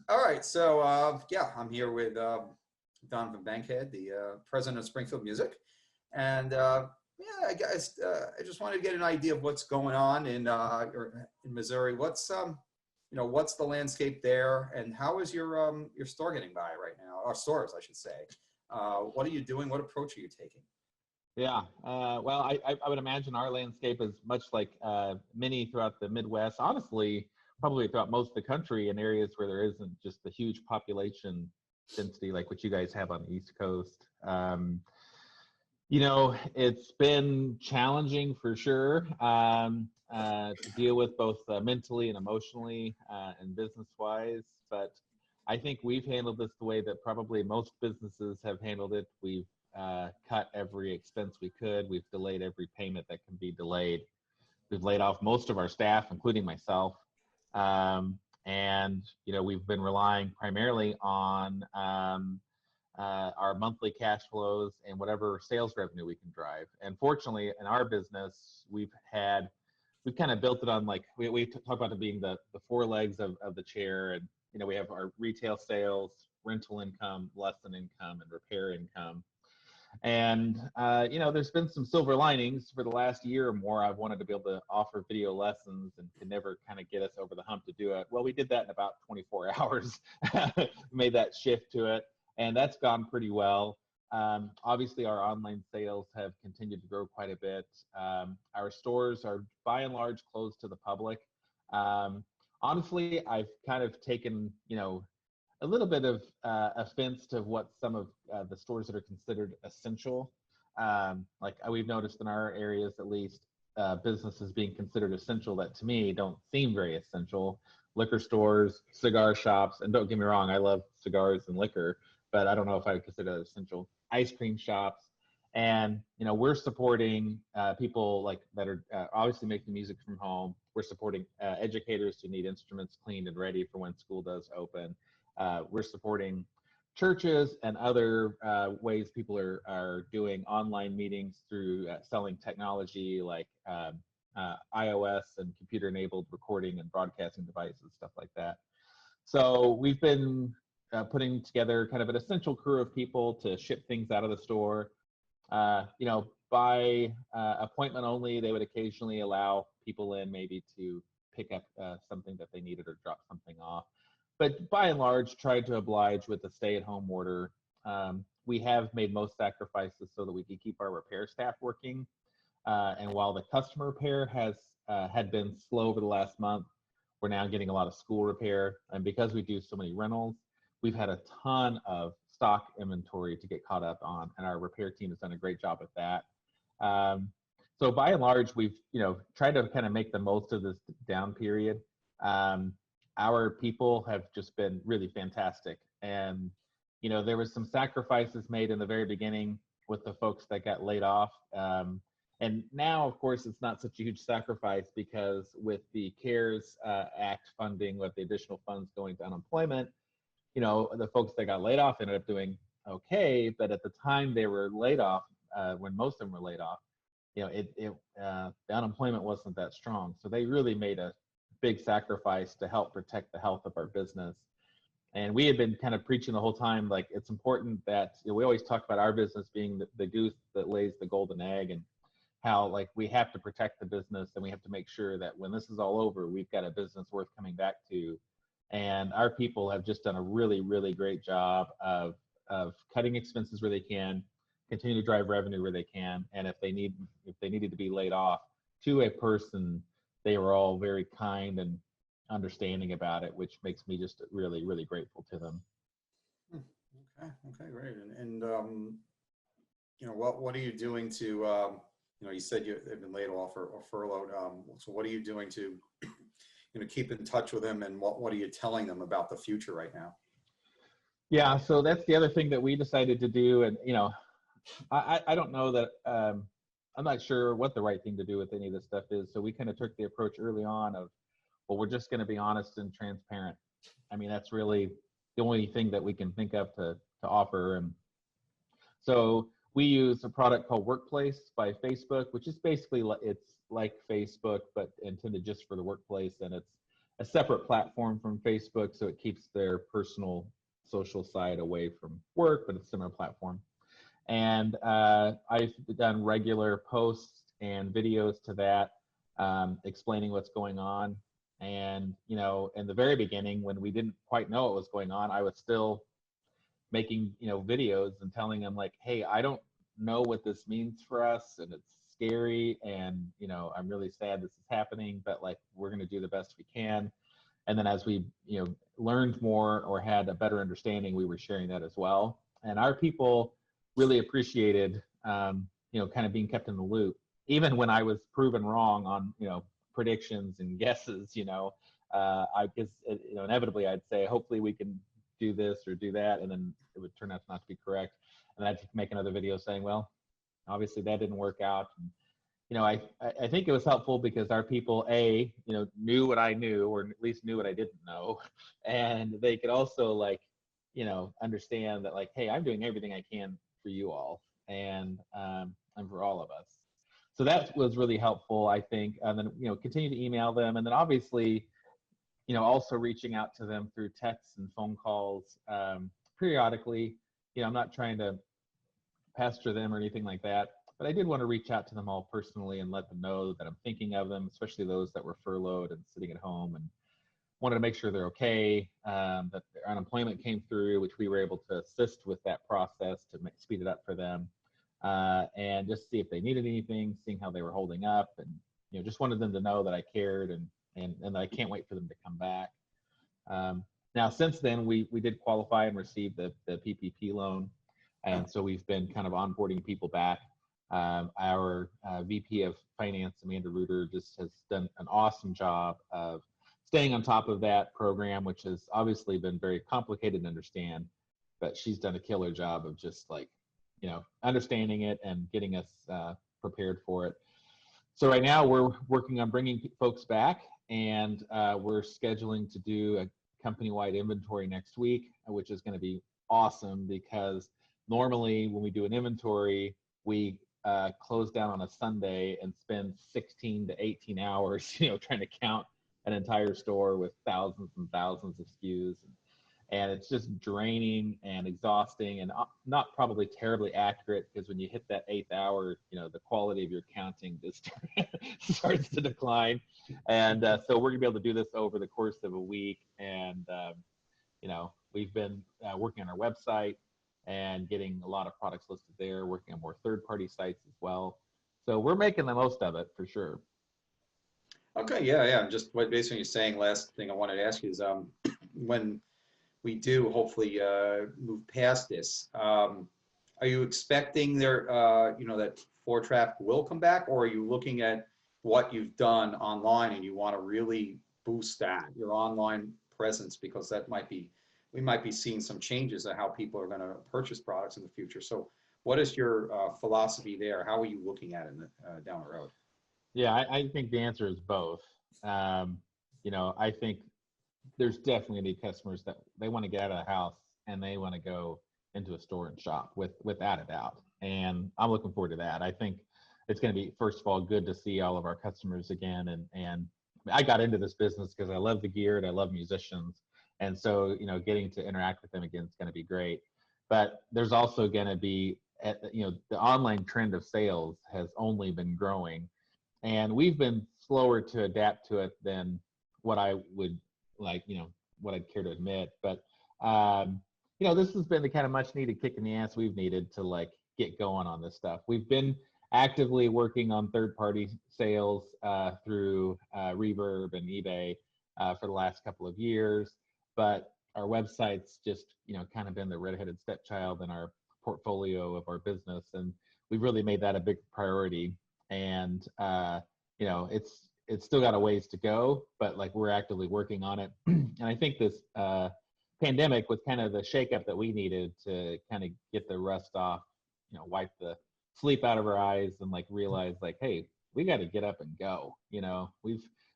All right, so yeah, I'm here with Donovan Bankhead, the president of Springfield Music, and yeah, guys, I just wanted to get an idea of what's going on in Missouri. What's the landscape there, and how is your store getting by right now, or stores, I should say? What are you doing? What approach are you taking? Yeah, well, I would imagine our landscape is much like many throughout the Midwest, honestly, probably throughout most of the country in areas where there isn't just the huge population density like what you guys have on the East Coast. It's been challenging for sure to deal with both mentally and emotionally and business-wise, but I think we've handled this the way that probably most businesses have handled it. We've cut every expense we could. We've delayed every payment that can be delayed. We've laid off most of our staff, including myself. We've been relying primarily on our monthly cash flows and whatever sales revenue we can drive. And fortunately, in our business, we've kind of built it on, like, we talk about it being the four legs of the chair. And, we have our retail sales, rental income, lesson income, and repair income. And, there's been some silver linings. For the last year or more, I've wanted to be able to offer video lessons and could never kind of get us over the hump to do it. Well, we did that in about 24 hours, made that shift to it, and that's gone pretty well. Obviously, our online sales have continued to grow quite a bit. Our stores are by and large closed to the public. Honestly, I've kind of taken, a little bit of offense to what some of the stores that are considered essential. We've noticed in our areas, at least, businesses being considered essential that to me don't seem very essential. Liquor stores, cigar shops, and don't get me wrong, I love cigars and liquor, but I don't know if I would consider that essential. Ice cream shops. And, we're supporting people that are obviously making music from home. We're supporting educators who need instruments cleaned and ready for when school does open. We're supporting churches and other ways people are doing online meetings through selling technology like iOS and computer-enabled recording and broadcasting devices, stuff like that. So we've been putting together kind of an essential crew of people to ship things out of the store. By appointment only, they would occasionally allow people in maybe to pick up something that they needed or drop something off. But by and large, tried to oblige with the stay-at-home order. We have made most sacrifices so that we can keep our repair staff working. And while the customer repair had been slow over the last month, we're now getting a lot of school repair. And because we do so many rentals, we've had a ton of stock inventory to get caught up on, and our repair team has done a great job at that. So by and large, we've tried to kind of make the most of this down period. Our people have just been really fantastic. And, there was some sacrifices made in the very beginning with the folks that got laid off. And now, of course, it's not such a huge sacrifice because with the CARES Act funding, with the additional funds going to unemployment, the folks that got laid off ended up doing okay. But at the time they were laid off, when most of them were laid off, the unemployment wasn't that strong. So they really made a big sacrifice to help protect the health of our business. And we had been kind of preaching the whole time, like, it's important that we always talk about our business being the goose that lays the golden egg, and how, like, we have to protect the business and we have to make sure that when this is all over, we've got a business worth coming back to. And our people have just done a really, really great job of cutting expenses where they can, continue to drive revenue where they can. And if they needed to be laid off to a person, they were all very kind and understanding about it, which makes me just really, really grateful to them. Okay, great. And what are you doing to, you said they've been laid off or furloughed. So what are you doing to, keep in touch with them, and what are you telling them about the future right now? Yeah, so that's the other thing that we decided to do. And, I don't know that, I'm not sure what the right thing to do with any of this stuff is. So we kind of took the approach early on of, well, we're just going to be honest and transparent. I mean, that's really the only thing that we can think of to offer. And so we use a product called Workplace by Facebook, which is basically, it's like Facebook, but intended just for the workplace. And it's a separate platform from Facebook, so it keeps their personal social side away from work, but it's a similar platform. And I've done regular posts and videos to that, explaining what's going on. And, in the very beginning, when we didn't quite know what was going on, I was still making, videos and telling them like, hey, I don't know what this means for us, and it's scary, and, I'm really sad this is happening, but like, we're going to do the best we can. And then as we, learned more or had a better understanding, we were sharing that as well. And our people really appreciated, kind of being kept in the loop, even when I was proven wrong on, predictions and guesses. I guess, inevitably I'd say, hopefully we can do this or do that, and then it would turn out not to be correct. And I'd make another video saying, well, obviously that didn't work out. And, I think it was helpful because our people, knew what I knew, or at least knew what I didn't know. And they could also understand that like, hey, I'm doing everything I can for you all, and for all of us. So that was really helpful, I think. And then, continue to email them. And then obviously, also reaching out to them through texts and phone calls periodically. I'm not trying to pester them or anything like that, but I did want to reach out to them all personally and let them know that I'm thinking of them, especially those that were furloughed and sitting at home, and wanted to make sure they're okay, that their unemployment came through, which we were able to assist with that process to speed it up for them, and just see if they needed anything, seeing how they were holding up, and just wanted them to know that I cared, and I can't wait for them to come back. Now, since then, we did qualify and receive the PPP loan, and so we've been kind of onboarding people back. Our VP of Finance, Amanda Reuter, just has done an awesome job of staying on top of that program, which has obviously been very complicated to understand, but she's done a killer job of just like, understanding it and getting us prepared for it. So right now we're working on bringing folks back, and we're scheduling to do a company-wide inventory next week, which is going to be awesome because normally when we do an inventory, we close down on a Sunday and spend 16 to 18 hours, trying to count an entire store with thousands and thousands of SKUs. And it's just draining and exhausting, and not probably terribly accurate, because when you hit that 8th hour, the quality of your counting just starts to decline. And so we're gonna be able to do this over the course of a week. And, we've been working on our website and getting a lot of products listed there, working on more third-party sites as well. So we're making the most of it for sure. Okay, yeah. Just what basically you're saying, last thing I wanted to ask you is when we do hopefully move past this, are you expecting there, that floor traffic will come back, or are you looking at what you've done online and you want to really boost that, your online presence, because we might be seeing some changes of how people are going to purchase products in the future. So what is your philosophy there? How are you looking at it down the road? Yeah, I think the answer is both. I think there's definitely gonna be customers that they want to get out of the house and they want to go into a store and shop without a doubt. And I'm looking forward to that. I think it's going to be, first of all, good to see all of our customers again. And I got into this business because I love the gear and I love musicians. And so, getting to interact with them again is going to be great. But there's also going to be, the online trend of sales has only been growing. And we've been slower to adapt to it than what I would like, what I'd care to admit. But, this has been the kind of much needed kick in the ass we've needed to like get going on this stuff. We've been actively working on third-party sales through Reverb and eBay for the last couple of years, but our website's just, kind of been the redheaded stepchild in our portfolio of our business. And we've really made that a big priority. And, it's still got a ways to go, but like we're actively working on it. And I think this pandemic was kind of the shakeup that we needed to kind of get the rust off, wipe the sleep out of our eyes and like realize like, hey, we got to get up and go.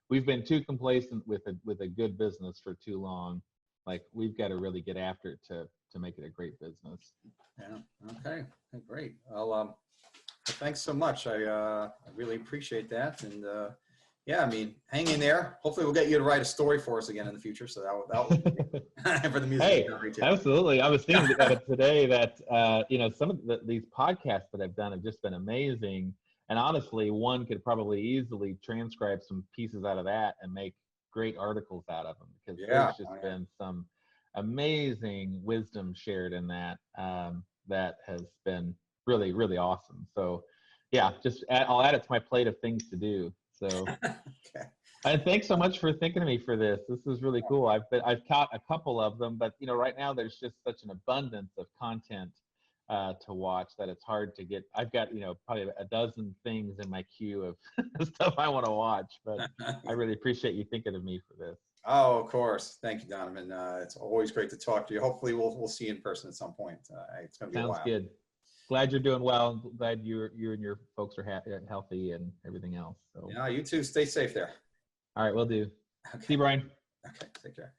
We've been too complacent with a good business for too long. Like we've got to really get after it to make it a great business. Yeah. Okay. Great. Well, thanks so much. I really appreciate that. And Yeah, I mean, hang in there. Hopefully we'll get you to write a story for us again in the future. So that for the music Hey, discovery too. absolutely. I was thinking about it today that, some of these podcasts that I've done have just been amazing. And honestly, one could probably easily transcribe some pieces out of that and make great articles out of them, because Yeah. there's just Oh, yeah. been some amazing wisdom shared in that, that has been really, really awesome. So yeah, I'll add it to my plate of things to do. So. Okay. And thanks so much for thinking of me for this. This is really cool. I've caught a couple of them, but right now there's just such an abundance of content to watch that it's hard to get. I've got probably a dozen things in my queue of stuff I want to watch, but I really appreciate you thinking of me for this. Oh, of course. Thank you, Donovan. It's always great to talk to you. Hopefully we'll see you in person at some point. It's going to be a Sounds while. good. Glad you're doing well. Glad you and your folks are healthy and everything else. So Yeah, you too. Stay safe there. all right, we'll do. See Okay. you, Brian. Okay. Take care.